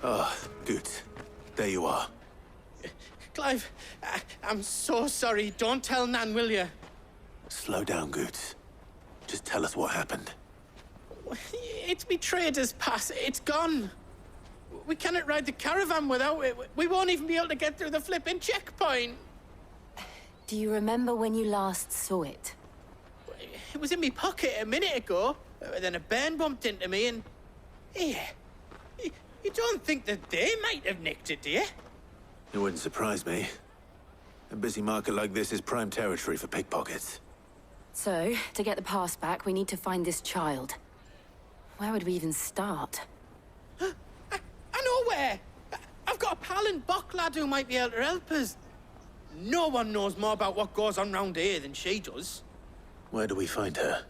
Ah, good. There you are. Clive, I'm so sorry. Don't tell Nan, will you? Slow down, Goots. Just tell us what happened. It's me trader's pass. It's gone. We cannot ride the caravan without it. We won't even be able to get through the flipping checkpoint. Do you remember when you last saw it? It was in my pocket a minute ago. Then a bairn bumped into me and... Here. You don't think that they might have nicked it, do you? It wouldn't surprise me. A busy market like this is prime territory for pickpockets. So, to get the pass back, we need to find this child. Where would we even start? I know where! I've got a pal in Bocklad who might be able to help us. No one knows more about what goes on round here than she does. Where do we find her?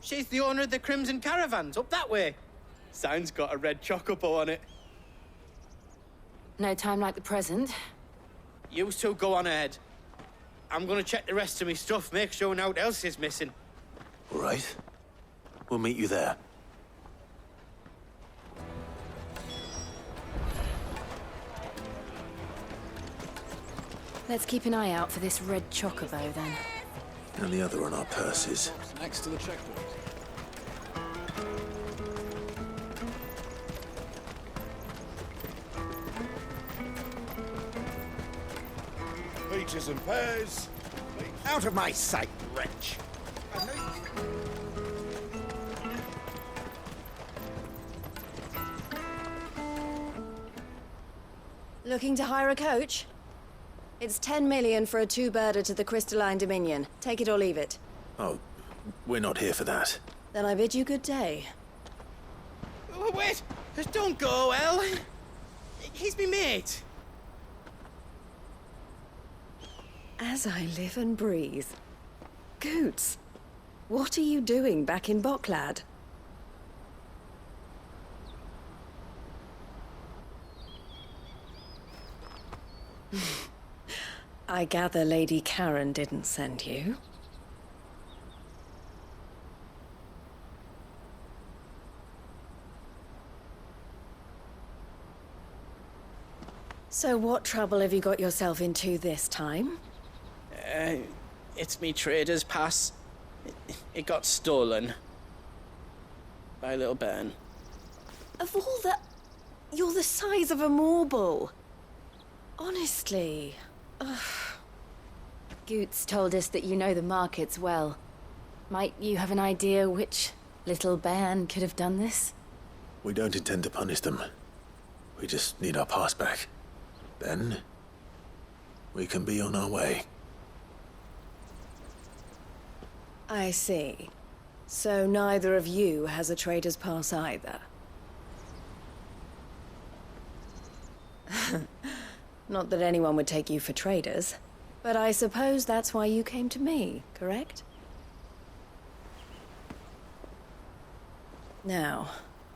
She's the owner of the Crimson Caravans, up that way. Sign's got a red chocobo on it. No time like the present. You two go on ahead. I'm gonna check the rest of my stuff, make sure naught else is missing. All right. We'll meet you there. Let's keep an eye out for this red chocobo, then. And the other on our purses. Next to the checkpoint. Peaches and pears. Out of my sight, wretch. Looking to hire a coach? It's 10 million for a two-birder to the Crystalline Dominion. Take it or leave it. Oh, we're not here for that. Then I bid you good day. Oh, wait! Don't go, El. He's me mate. As I live and breathe. Goots, what are you doing back in Bocklad? I gather Lady Karen didn't send you. So what trouble have you got yourself into this time? It's me trader's pass. It got stolen. By a little bairn. Of all the... You're the size of a marble. Honestly. Ugh. Goots told us that you know the markets well. Might you have an idea which little bairn could have done this? We don't intend to punish them. We just need our pass back. Then, we can be on our way. I see. So neither of you has a trader's pass either. Not that anyone would take you for traders, but I suppose that's why you came to me, correct? Now,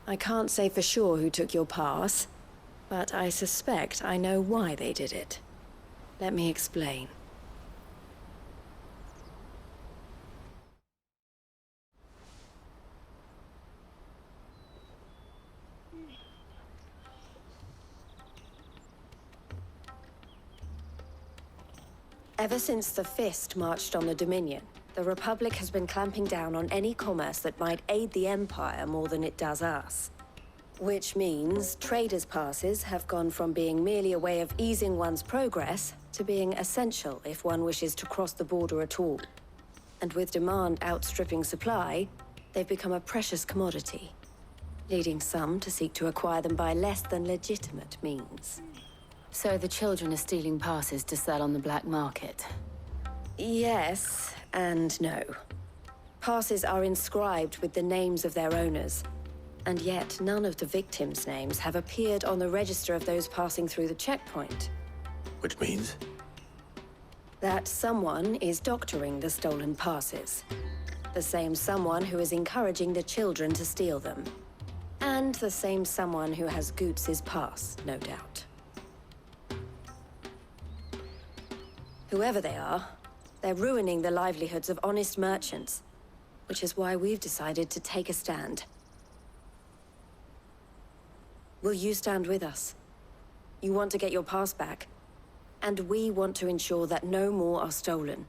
I can't say for sure who took your pass, but I suspect I know why they did it. Let me explain. Ever since the Fist marched on the Dominion, the Republic has been clamping down on any commerce that might aid the Empire more than it does us. Which means traders' passes have gone from being merely a way of easing one's progress to being essential if one wishes to cross the border at all. And with demand outstripping supply, they've become a precious commodity, leading some to seek to acquire them by less than legitimate means. So the children are stealing passes to sell on the black market? Yes and no. Passes are inscribed with the names of their owners, and yet none of the victims' names have appeared on the register of those passing through the checkpoint. Which means? That someone is doctoring the stolen passes. The same someone who is encouraging the children to steal them. And the same someone who has Goots's pass, no doubt. Whoever they are, they're ruining the livelihoods of honest merchants, which is why we've decided to take a stand. Will you stand with us? You want to get your pass back, and we want to ensure that no more are stolen.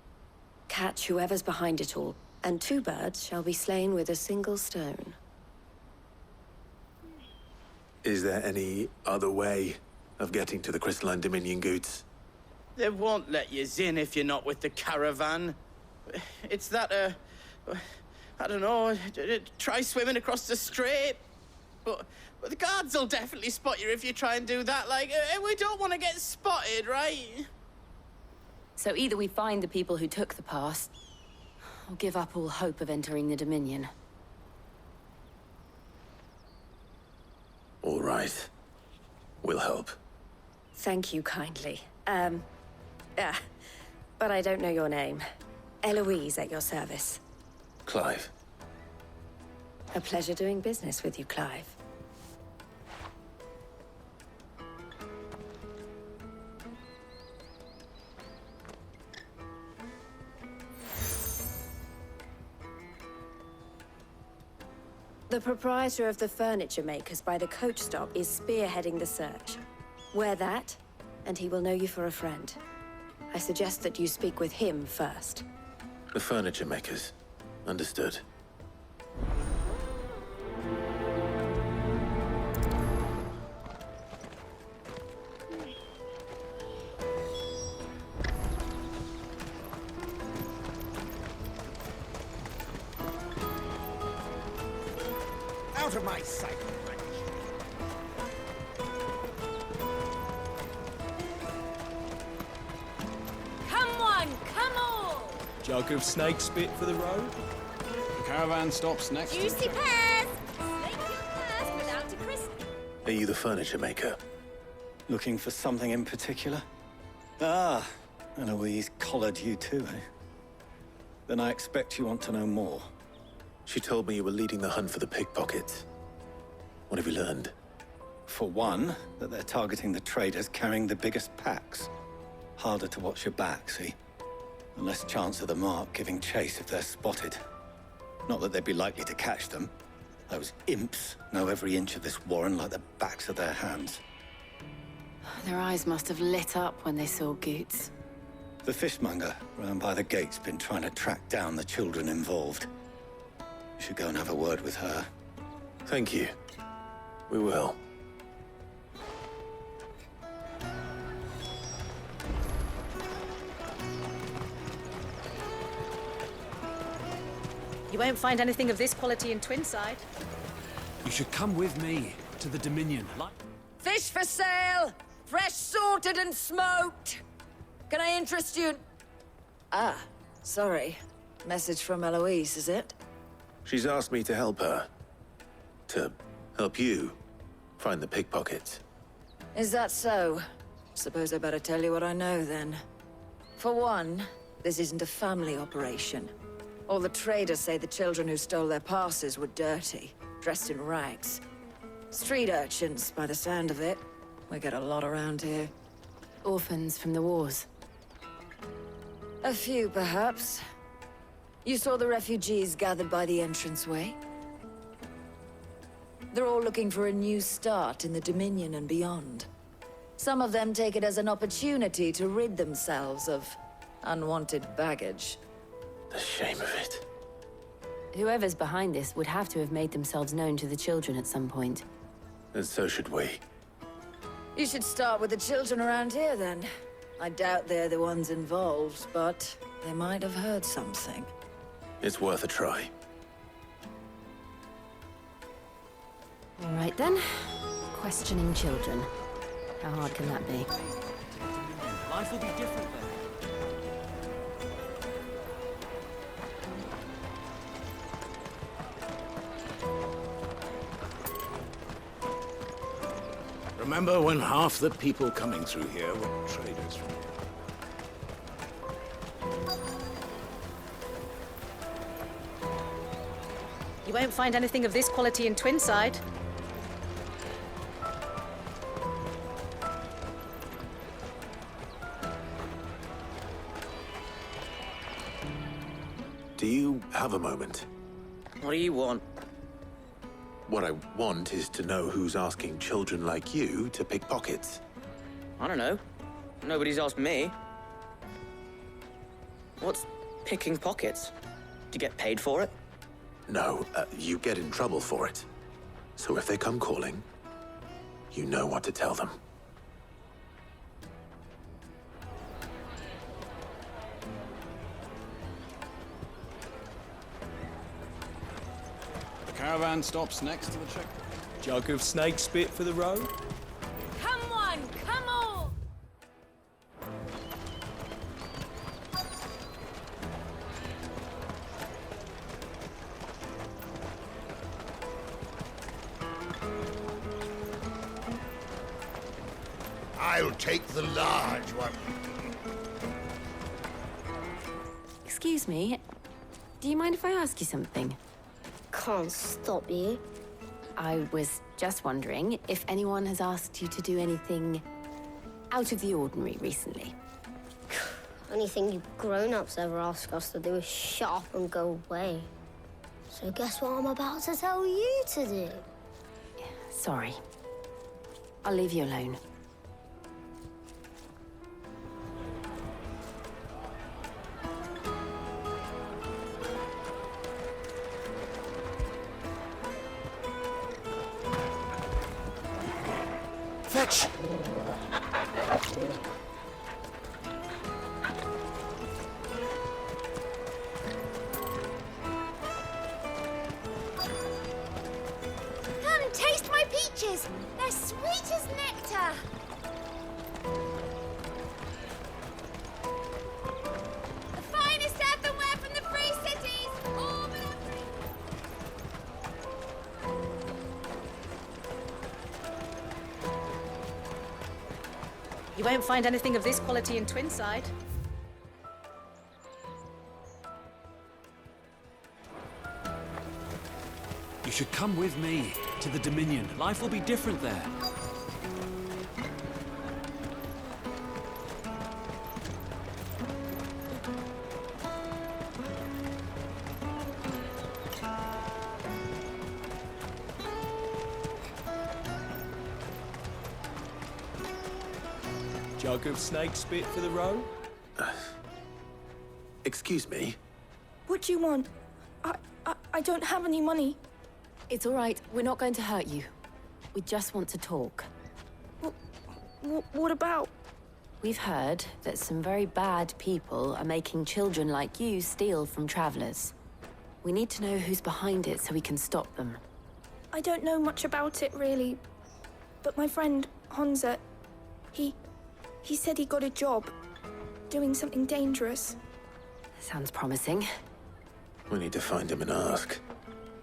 Catch whoever's behind it all, and 2 birds shall be slain with a single stone. Is there any other way of getting to the Crystalline Dominion, Goots? They won't let you in if you're not with the caravan. It's that, I don't know, try swimming across the strait. But the guards will definitely spot you if you try and do that. Like, we don't want to get spotted, right? So either we find the people who took the pass, or give up all hope of entering the Dominion. All right. We'll help. Thank you kindly. But I don't know your name. Eloise at your service. Clive. A pleasure doing business with you, Clive. The proprietor of the furniture makers by the coach stop is spearheading the search. Wear that, and he will know you for a friend. I suggest that you speak with him first. The furniture makers. Understood. Out of my sight, wretch. Come on, come on! Jug of snake spit for the road? The caravan stops next. Juicy pears! Snake your purse without a crisp. Are you the furniture maker? Looking for something in particular? Ah, Eloise collared you too, eh? Then I expect you want to know more. She told me you were leading the hunt for the pickpockets. What have you learned? For one, that they're targeting the traders carrying the biggest packs. Harder to watch your back, see? And less chance of the mark giving chase if they're spotted. Not that they'd be likely to catch them. Those imps know every inch of this warren like the backs of their hands. Their eyes must have lit up when they saw Goots. The fishmonger round by the gate's been trying to track down the children involved. You should go and have a word with her. Thank you. We will. You won't find anything of this quality in Twinside. You should come with me to the Dominion. Fish for sale! Fresh sorted and smoked! Can I interest you in... Ah, sorry. Message from Eloise, is it? She's asked me to help her. To help you find the pickpockets. Is that so? Suppose I better tell you what I know, then. For one, this isn't a family operation. All the traders say the children who stole their passes were dirty, dressed in rags. Street urchins, by the sound of it. We get a lot around here. Orphans from the wars. A few, perhaps. You saw the refugees gathered by the entranceway? They're all looking for a new start in the Dominion and beyond. Some of them take it as an opportunity to rid themselves of unwanted baggage. The shame of it. Whoever's behind this would have to have made themselves known to the children at some point. And so should we. You should start with the children around here, then. I doubt they're the ones involved, but they might have heard something. It's worth a try. All right then. Questioning children. How hard can that be? Life will be different then. Remember when half the people coming through here were traders from here? You won't find anything of this quality in Twinside. Do you have a moment? What do you want? What I want is to know who's asking children like you to pick pockets. I don't know. Nobody's asked me. What's picking pockets? Do you get paid for it? No, you get in trouble for it. So if they come calling, you know what to tell them. The caravan stops next to the check. Jug of snake spit for the road. Come on, come on! I'll take the large one. Excuse me, do you mind if I ask you something? Can't stop you. I was just wondering if anyone has asked you to do anything out of the ordinary recently. Anything you grown-ups ever ask us to do is shut up and go away. So guess what I'm about to tell you to do? Sorry. I'll leave you alone. Fetch! Come and taste my peaches. They're sweet as nectar. The finest earthenware from the Free Cities. All but You won't find anything of this quality in Twinside. You should come with me to the Dominion. Life will be different there. Jug of snake spit for the road? Excuse me? What do you want? I don't have any money. It's all right. We're not going to hurt you. We just want to talk. What about? We've heard that some very bad people are making children like you steal from travelers. We need to know who's behind it so we can stop them. I don't know much about it, really. But my friend, Honza, he said he got a job doing something dangerous. Sounds promising. We need to find him and ask.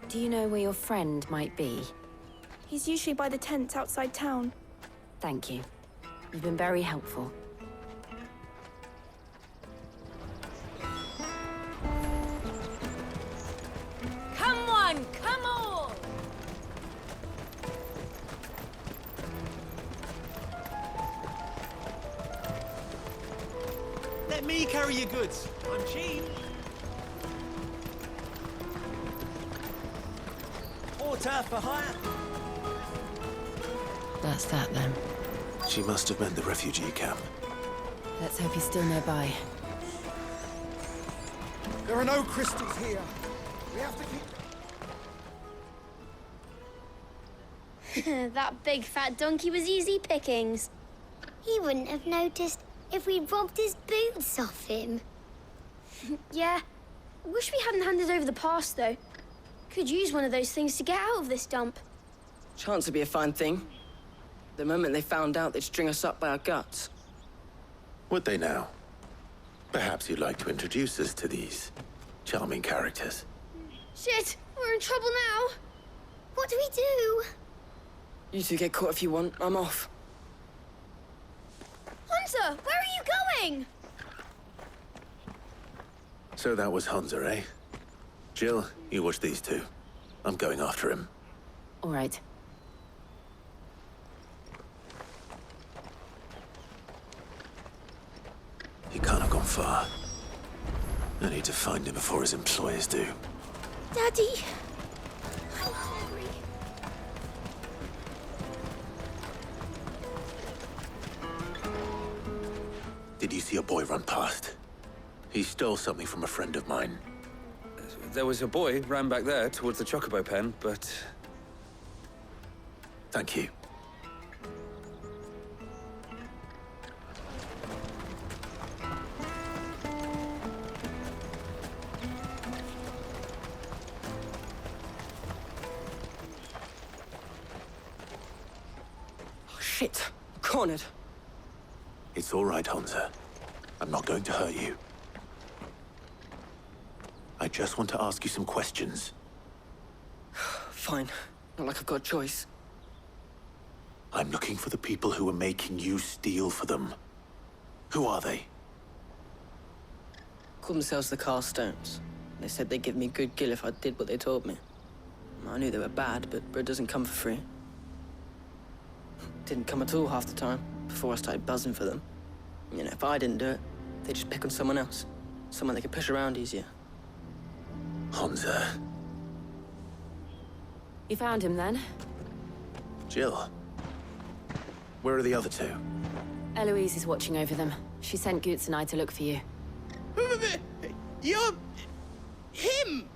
Do you know where your friend might be? He's usually by the tents outside town. Thank you. You've been very helpful. Come on, come on! Let me carry your goods. I'm cheap. Water for hire. That's that then. She must have meant the refugee camp. Let's hope he's still nearby. There are no crystals here. We have to keep... That big fat donkey was easy pickings. He wouldn't have noticed if we'd robbed his boots off him. Yeah. Wish we hadn't handed over the pass, though. Could use one of those things to get out of this dump. Chance would be a fine thing. The moment they found out, they'd string us up by our guts. Would they now? Perhaps you'd like to introduce us to these charming characters. Shit, we're in trouble now. What do we do? You two get caught if you want. I'm off. Hunter, where are you going? So that was Hunter, eh? Jill, you watch these two. I'm going after him. All right. He can't have gone far. I need to find him before his employers do. Daddy, I'm hungry. did you see a boy run past? He stole something from a friend of mine. There was a boy ran back there towards the chocobo pen, but... Thank you. Shit! Cornered. It's all right, Hansa. I'm not going to hurt you. I just want to ask you some questions. Fine. Not like I've got a choice. I'm looking for the people who are making you steal for them. Who are they? Called themselves the Carstones. They said they'd give me good gill if I did what they told me. I knew they were bad, but bread doesn't come for free. Didn't come at all half the time, before I started buzzing for them. You know, if I didn't do it, they'd just pick on someone else. Someone they could push around easier. Hansa. You found him then? Jill. Where are the other two? Eloise is watching over them. She sent Goots and I to look for you. You're... him!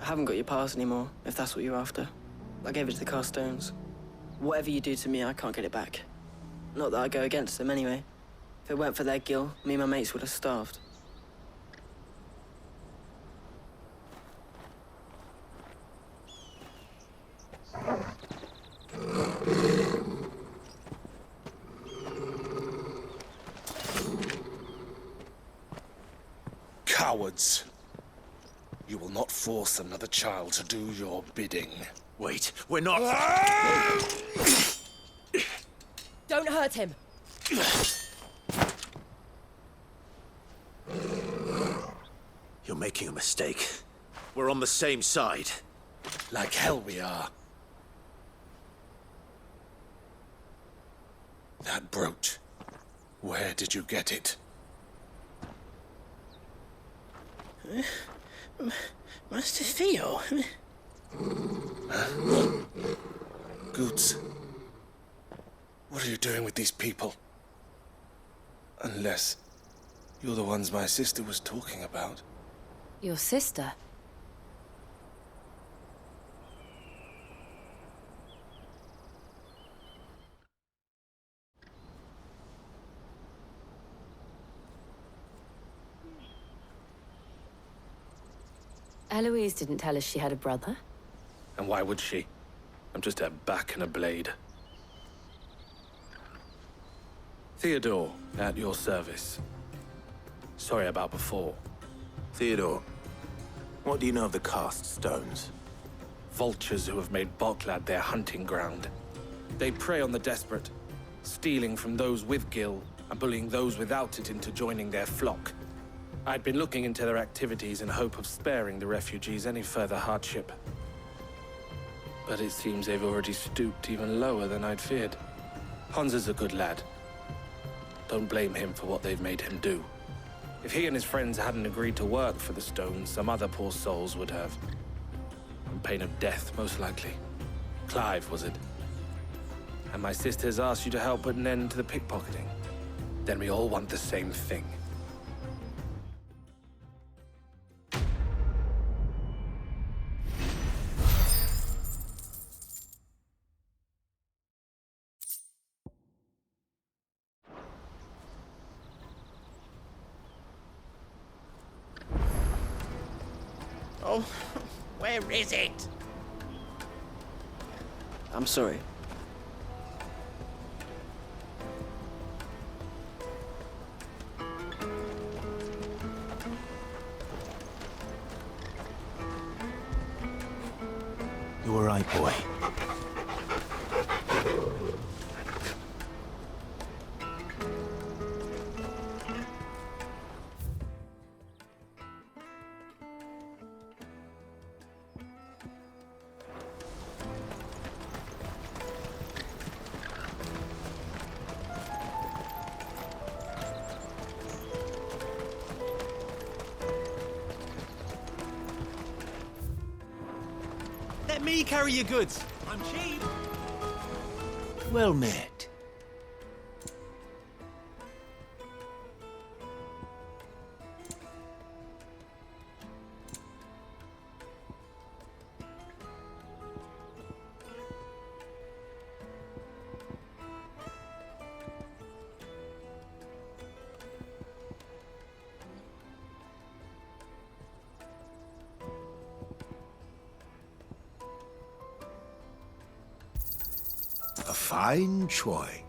I haven't got your pass anymore, if that's what you're after. I gave it to the Carstones. Whatever you do to me, I can't get it back. Not that I go against them anyway. If it weren't for their gill, me and my mates would have starved. Cowards! You will not force another child to do your bidding. Wait, we're not... Don't hurt him! You're making a mistake. We're on the same side. Like hell we are. That brooch. Where did you get it? Master Theo? Goots. What are you doing with these people? Unless you're the ones my sister was talking about. Your sister? Eloise didn't tell us she had a brother. And why would she? I'm just a back and a blade. Theodore, at your service. Sorry about before. Theodore, what do you know of the Cast Stones? Vultures who have made Boklad their hunting ground. They prey on the desperate, stealing from those with gill and bullying those without it into joining their flock. I'd been looking into their activities in hope of sparing the refugees any further hardship. But it seems they've already stooped even lower than I'd feared. Hansa's a good lad. Don't blame him for what they've made him do. If he and his friends hadn't agreed to work for the Stones, some other poor souls would have. On pain of death, most likely. Clive, was it? And my sisters asked you to help put an end to the pickpocketing. Then we all want the same thing. Oh, where is it? I'm sorry. You all right, boy? Let me carry your goods. I'm cheap. Well met. fine choice.